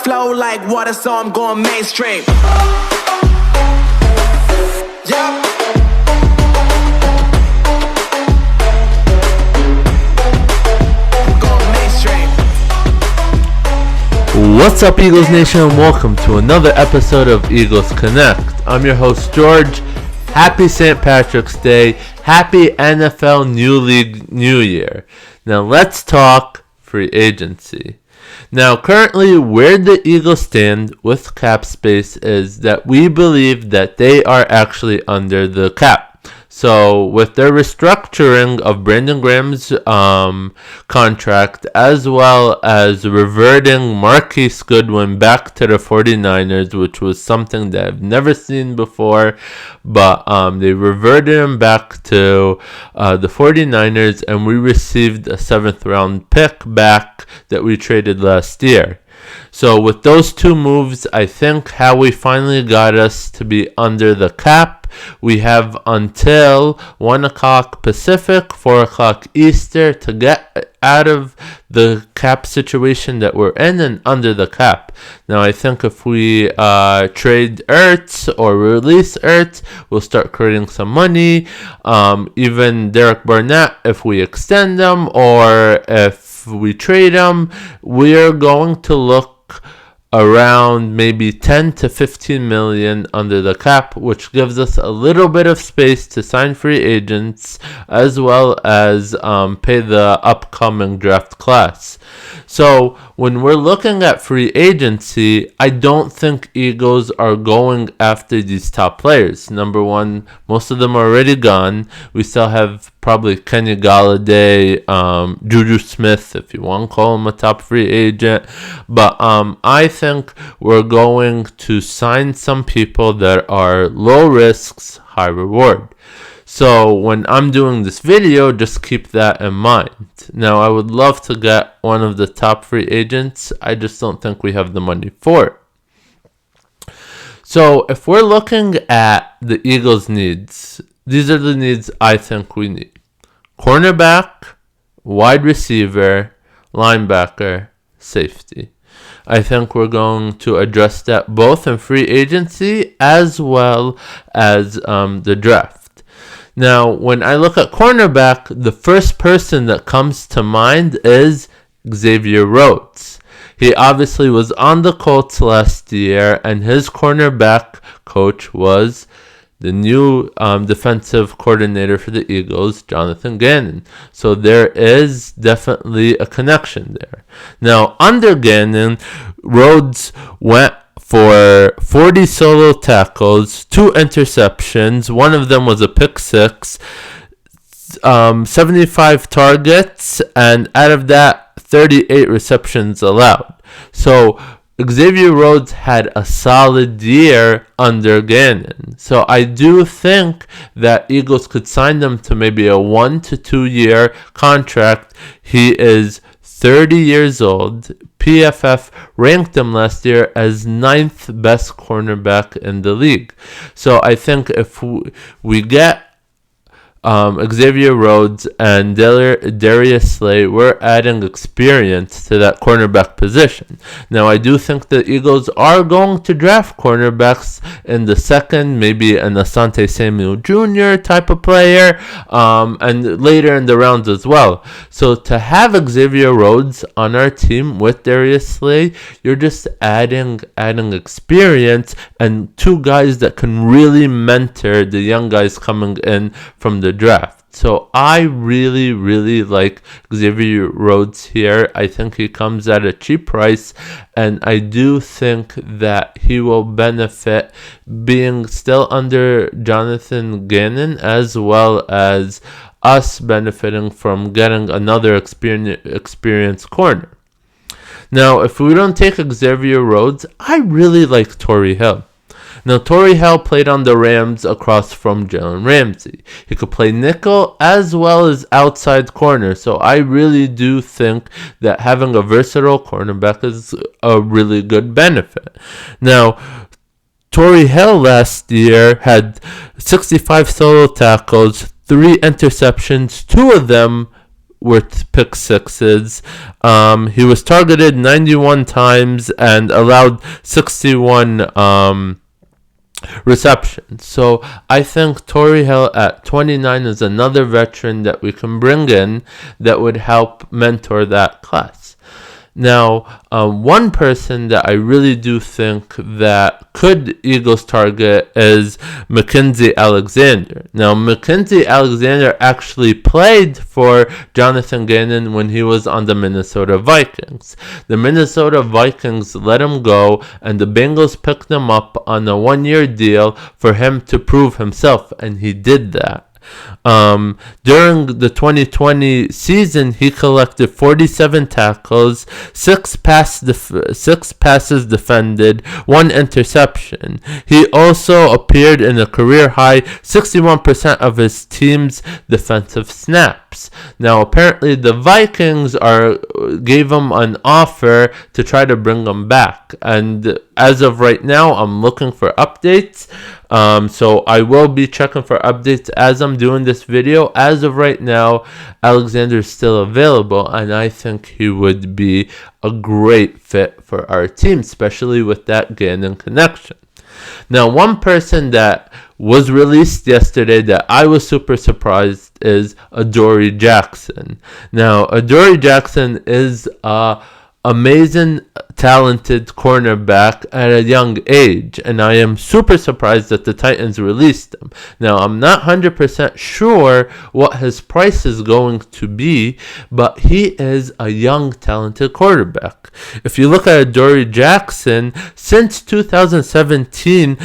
flow like water, so I'm going mainstream. Yeah. What's up, Eagles Nation, and welcome to another episode of Eagles Connect. I'm your host, George. Happy St. Patrick's Day. Happy NFL New League New Year. Now let's talk free agency. Now currently where the Eagles stand with cap space is that we believe that they are actually under the cap. So with their restructuring of Brandon Graham's contract, as well as reverting Marquise Goodwin back to the 49ers, which was something that I've never seen before, but they reverted him back to the 49ers, and we received a 7th round pick back that we traded last year. So with those two moves, I think Howie finally got us to be under the cap. We have until 1 o'clock Pacific, 4 o'clock Eastern to get out of the cap situation that we're in and under the cap. Now, I think if we trade Ertz or release Ertz, we'll start creating some money. Even Derek Barnett, if we extend them or if we trade them, we're going to look around maybe 10 to 15 million under the cap, which gives us a little bit of space to sign free agents as well as pay the upcoming draft class. So when we're looking at free agency, I don't think Eagles are going after these top players. Number one, most of them are already gone. We still have probably Kenny Galladay, Juju Smith, if you want to call him a top free agent. But I think we're going to sign some people that are low risks, high reward. So when I'm doing this video, just keep that in mind. Now, I would love to get one of the top free agents. I just don't think we have the money for it. So if we're looking at the Eagles' needs, these are the needs I think we need. Cornerback, wide receiver, linebacker, safety. I think we're going to address that both in free agency as well as the draft. Now, when I look at cornerback, the first person that comes to mind is Xavier Rhodes. He obviously was on the Colts last year, and his cornerback coach was the new defensive coordinator for the Eagles, Jonathan Gannon. So there is definitely a connection there. Now, under Gannon, Rhodes went for 40 solo tackles, 2 interceptions, one of them was a pick six, 75 targets, and out of that, 38 receptions allowed. So Xavier Rhodes had a solid year under Gannon. So I do think that Eagles could sign them to maybe a 1 to 2 year contract. He is 30 years old. PFF ranked him last year as 9th best cornerback in the league. So I think if we get Xavier Rhodes and Darius Slay, we're adding experience to that cornerback position. Now, I do think the Eagles are going to draft cornerbacks in the second, maybe an Asante Samuel Jr. type of player, and later in the rounds as well. So to have Xavier Rhodes on our team with Darius Slay, you're just adding experience and 2 guys that can really mentor the young guys coming in from the draft. So I really, really like Xavier Rhodes here. I think he comes at a cheap price, and I do think that he will benefit being still under Jonathan Gannon, as well as us benefiting from getting another experienced corner. Now, if we don't take Xavier Rhodes, I really like Torrey Hill. Now, Torrey Hill played on the Rams across from Jalen Ramsey. He could play nickel as well as outside corner. So I really do think that having a versatile cornerback is a really good benefit. Now, Torrey Hill last year had 65 solo tackles, 3 interceptions, 2 of them were pick sixes. He was targeted 91 times and allowed 61 receptions. So I think Torrey Hill at 29 is another veteran that we can bring in that would help mentor that class. Now, one person that I really do think that could Eagles target is Mackensie Alexander. Now, Mackensie Alexander actually played for Jonathan Gannon when he was on the Minnesota Vikings. The Minnesota Vikings let him go, and the Bengals picked him up on a 1-year deal for him to prove himself, and he did that. During the 2020 season, he collected 47 tackles, 6 passes defended, 1 interception. He also appeared in a career-high 61% of his team's defensive snaps. Now, apparently, the Vikings gave him an offer to try to bring him back, and as of right now, I'm looking for updates. So I will be checking for updates as I'm doing this video. As of right now, Alexander is still available, and I think he would be a great fit for our team, especially with that Gannon connection. Now, one person that was released yesterday that I was super surprised is Adoree Jackson. Now, Adoree Jackson is amazing, talented cornerback at a young age, and I am super surprised that the Titans released him. Now, I'm not 100% sure what his price is going to be, but he is a young, talented quarterback. If you look at Adoree Jackson, since 2017,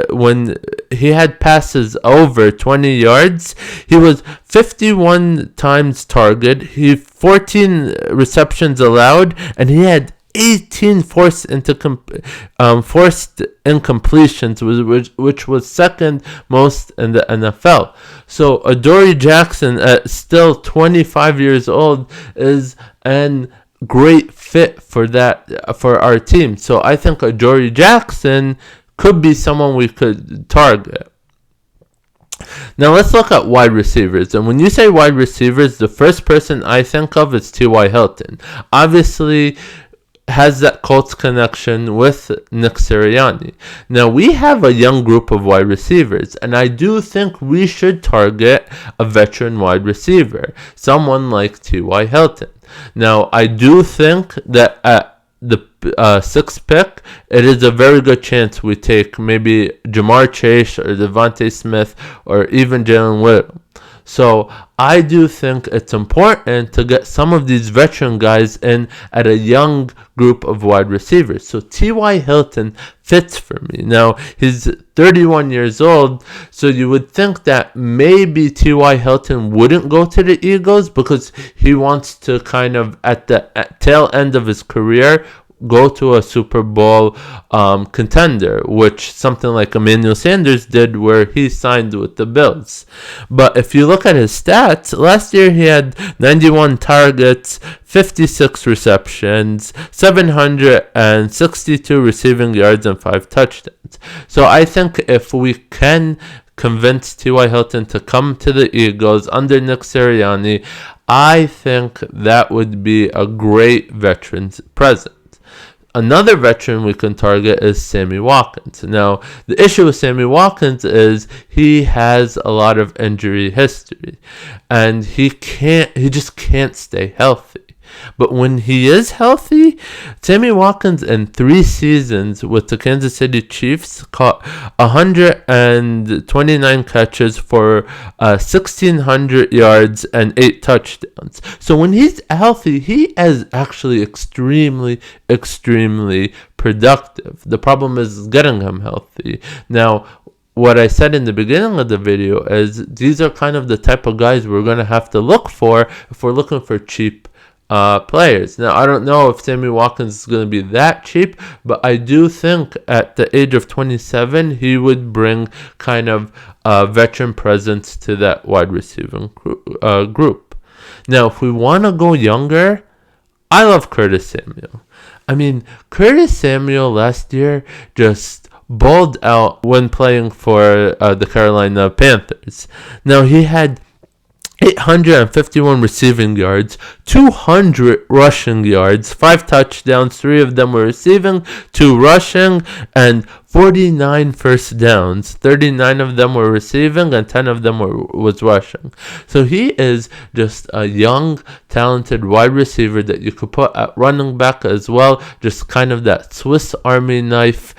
when he had passes over 20 yards, he was 51 times targeted, 14 receptions allowed, and he had 18 forced incompletions, which was second most in the NFL. So Adoree Jackson, at still 25 years old, is an great fit for our team. So I think Adoree Jackson could be someone we could target. Now let's look at wide receivers. And when you say wide receivers, the first person I think of is T.Y. Hilton. Obviously has that Colts connection with Nick Sirianni. Now we have a young group of wide receivers, and I do think we should target a veteran wide receiver, someone like T.Y. Hilton. Now I do think that at the 6th pick, it is a very good chance we take maybe Jamar Chase or Devontae Smith or even Jalen Whittle. So I do think it's important to get some of these veteran guys in at a young group of wide receivers. So T.Y. Hilton fits for me. Now, he's 31 years old, so you would think that maybe T.Y. Hilton wouldn't go to the Eagles because he wants to kind of, at the tail end of his career, go to a Super Bowl contender, which something like Emmanuel Sanders did where he signed with the Bills. But if you look at his stats, last year he had 91 targets, 56 receptions, 762 receiving yards, and 5 touchdowns. So I think if we can convince T.Y. Hilton to come to the Eagles under Nick Sirianni, I think that would be a great veteran's present. Another veteran we can target is Sammy Watkins. Now, the issue with Sammy Watkins is he has a lot of injury history, and he just can't stay healthy. But when he is healthy, Sammy Watkins in 3 seasons with the Kansas City Chiefs caught 129 catches for 1,600 yards and 8 touchdowns. So when he's healthy, he is actually extremely, extremely productive. The problem is getting him healthy. Now, what I said in the beginning of the video is these are kind of the type of guys we're going to have to look for if we're looking for cheap players. Now, I don't know if Sammy Watkins is going to be that cheap, but I do think at the age of 27, he would bring kind of a veteran presence to that wide receiving group. Now, if we want to go younger, I love Curtis Samuel. I mean, Curtis Samuel last year just balled out when playing for the Carolina Panthers. Now, he had 851 receiving yards, 200 rushing yards, 5 touchdowns, 3 of them were receiving, 2 rushing, and 49 first downs. 39 of them were receiving and 10 of them was rushing. So he is just a young, talented wide receiver that you could put at running back as well. Just kind of that Swiss Army knife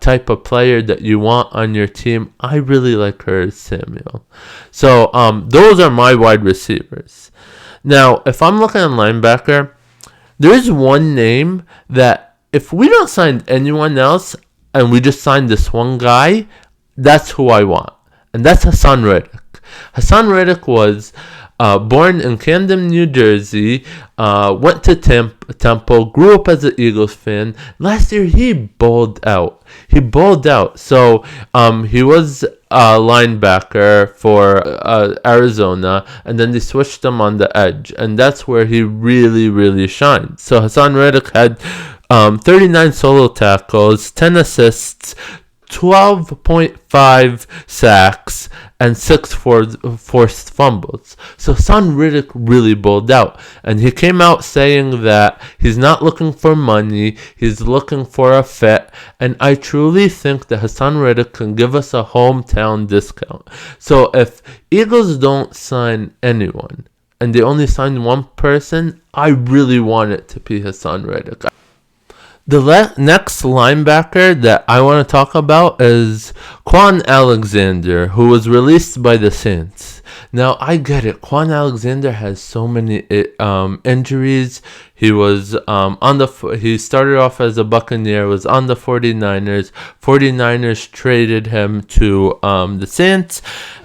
type of player that you want on your team. I really like her, Samuel. So those are my wide receivers. Now, if I'm looking at linebacker, there is one name that if we don't sign anyone else, and we just signed this one guy, that's who I want. And that's Haason Reddick. Haason Reddick was born in Camden, New Jersey, went to Temple, grew up as an Eagles fan. Last year, he balled out. So he was a linebacker for Arizona, and then they switched him on the edge. And that's where he really, really shined. So Haason Reddick had 39 solo tackles, 10 assists, 12.5 sacks, and 6 forced fumbles. So Haason Reddick really balled out. And he came out saying that he's not looking for money, he's looking for a fit. And I truly think that Haason Reddick can give us a hometown discount. So if Eagles don't sign anyone, and they only sign one person, I really want it to be Haason Reddick. The next linebacker that I want to talk about is Kwon Alexander, who was released by the Saints. Now, I get it. Kwon Alexander has so many injuries. He was he started off as a Buccaneer, was on the 49ers. 49ers traded him to the Saints,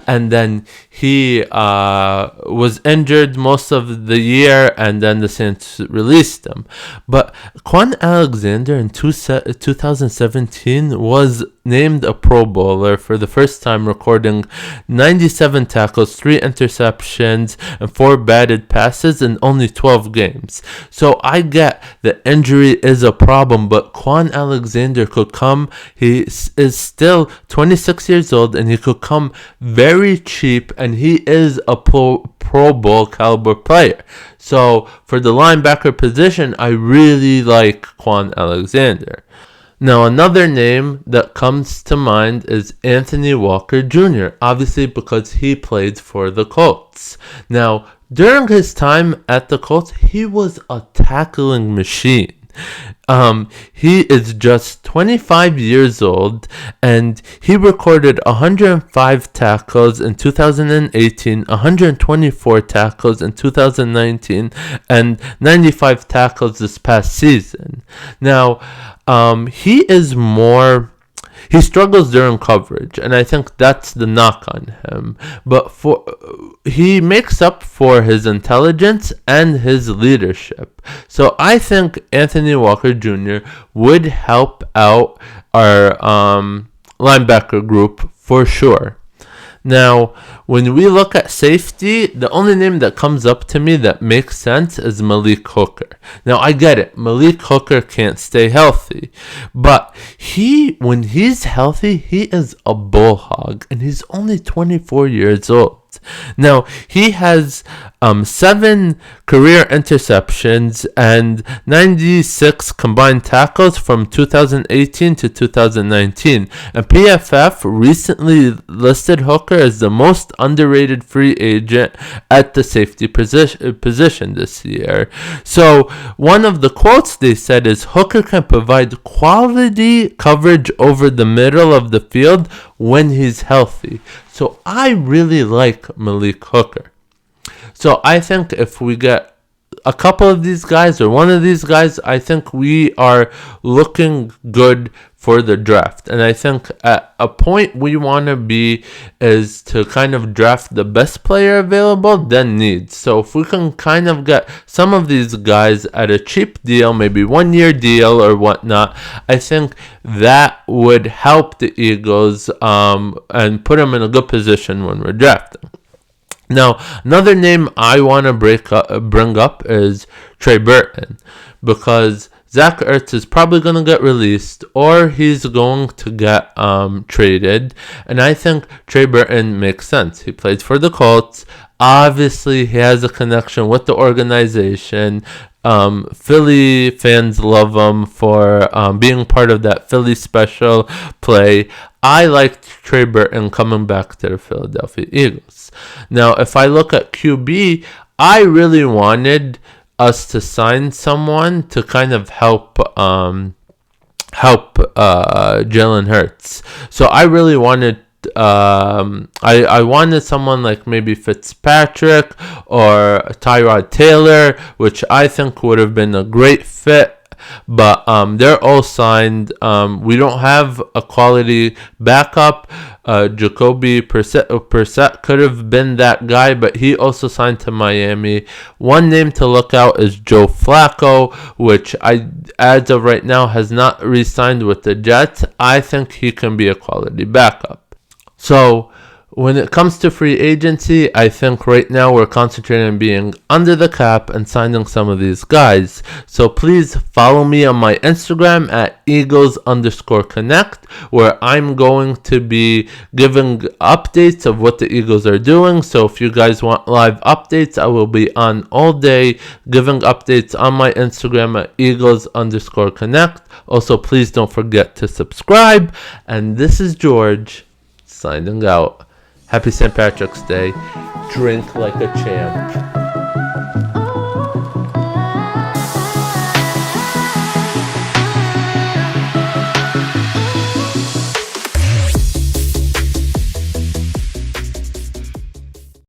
and then he was injured most of the year, and then the Saints released him. But Kwon Alexander in 2017 was named a Pro Bowler for the first time, recording 97 tackles, 3 interceptions, and 4 batted passes in only 12 games. So I get that injury is a problem, but Kwon Alexander could come. He is still 26 years old, and he could come very cheap, and he is a Pro Bowl caliber player. So for the linebacker position, I really like Kwon Alexander. Now, another name that comes to mind is Anthony Walker Jr., obviously because he played for the Colts. Now, during his time at the Colts, he was a tackling machine. He is just 25 years old, and he recorded 105 tackles in 2018, 124 tackles in 2019, and 95 tackles this past season. Now, he struggles during coverage, and I think that's the knock on him. But he makes up for his intelligence and his leadership. So I think Anthony Walker Jr. would help out our linebacker group for sure. Now, when we look at safety, the only name that comes up to me that makes sense is Malik Hooker. Now, I get it. Malik Hooker can't stay healthy. But when he's healthy, he is a bull hog. And he's only 24 years old. Now, he has 7 career interceptions and 96 combined tackles from 2018 to 2019. And PFF recently listed Hooker as the most underrated free agent at the safety position this year. So, one of the quotes they said is, Hooker can provide quality coverage over the middle of the field when he's healthy. So I really like Malik Hooker. So I think if we get a couple of these guys or one of these guys, I think we are looking good for the draft. And I think at a point we want to be is to kind of draft the best player available, then needs. So if we can kind of get some of these guys at a cheap deal, maybe 1-year deal or whatnot, I think that would help the Eagles and put them in a good position when we're drafting. Now, another name I want to bring up is Trey Burton, because Zach Ertz is probably going to get released or he's going to get traded. And I think Trey Burton makes sense. He played for the Colts. Obviously, he has a connection with the organization. Philly fans love him for being part of that Philly special play. I liked Trey Burton coming back to the Philadelphia Eagles. Now, if I look at QB, I really wanted us to sign someone to kind of help Jalen Hurts. So I really wanted I wanted someone like maybe Fitzpatrick or Tyrod Taylor, which I think would have been a great fit. But they're all signed. We don't have a quality backup. Jacoby Brissett could have been that guy, but he also signed to Miami. One name to look out is Joe Flacco, which as of right now has not re-signed with the Jets. I think he can be a quality backup. So when it comes to free agency, I think right now we're concentrating on being under the cap and signing some of these guys. So please follow me on my Instagram at Eagles_Connect, where I'm going to be giving updates of what the Eagles are doing. So if you guys want live updates, I will be on all day giving updates on my Instagram at Eagles_Connect. Also, please don't forget to subscribe. And this is George signing out. Happy St. Patrick's Day. Drink like a champ.